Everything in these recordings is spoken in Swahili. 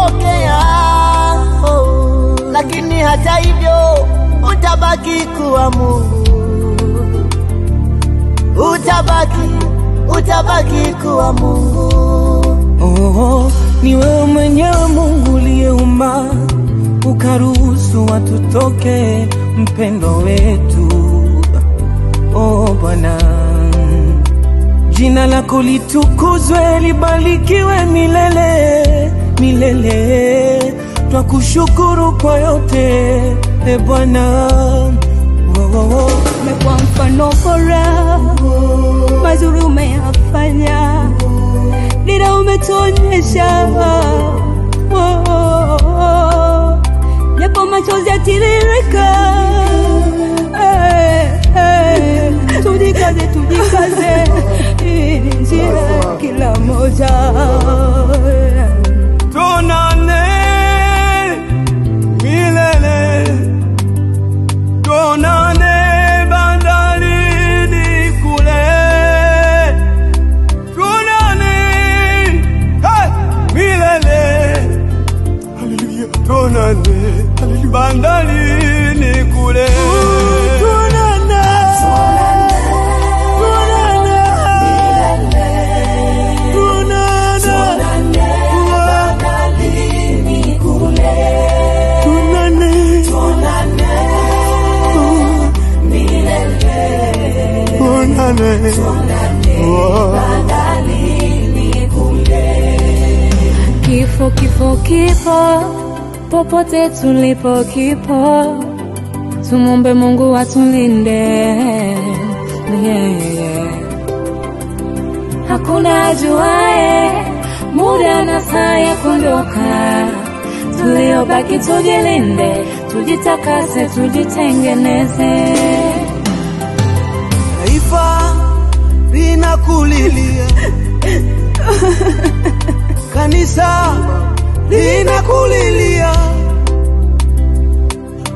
utatupokea, lakini hata hivyo utabaki kuwa Mungu. Utabaki kuwa Mungu. Ni wewe mwenyewe Mungu uliyeumba, ukaruhusu watu toke, mpendo wetu. Bwana, jina lako litukuzwe, libarikiwe milele milele. Twakushukuru kwa yote, Bwana. Umekuwa mfano bora, mazuri umeyafanya, dira umetuonyesha. Yapo machozi yatiririka, tujikaze, njia kila moja. Tuonane milele, tuonane bandarini kule, tuonane milele. Haleluya, tuonane bandarini kule. Kifo popote tulipo kipo, tumombe Mungu atulinde. Hakuna ajuaye muda na saa ya kuondoka, tuliobaki tujilinde, tujitakase, tujitengeneze. Taifa linakulilia, kanisa linakulilia,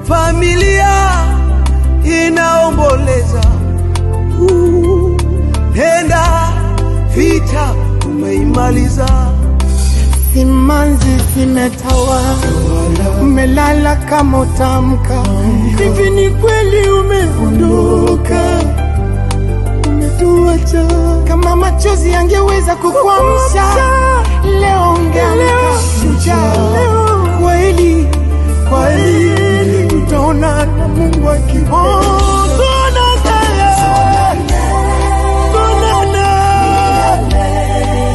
familia inaomboleza. Nenda, vita umeimaliza. Simanzi zimetawa, umelala kama utamka. Hivi ni kweli umeondoka, umetuacha. Kama machozi yangeweza kukuamsha, leo ungeamka shujaa. Kweli tutaona na Mungu akiona.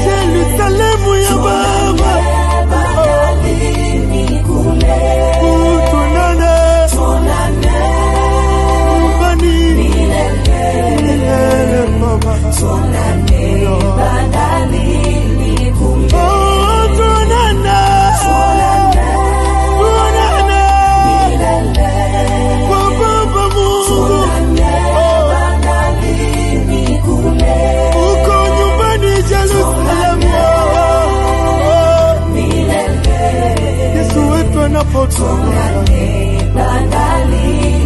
Yerusalemu ya Baba, bandarini kule. Tuonane milele Baba, tuonane bandarini kule. Tuonane milele kwa Baba Mungu, bandarini kule. Uko nyumbani Yerusalemu milele, Yesu wetu anapotoka. Tuonane bandarini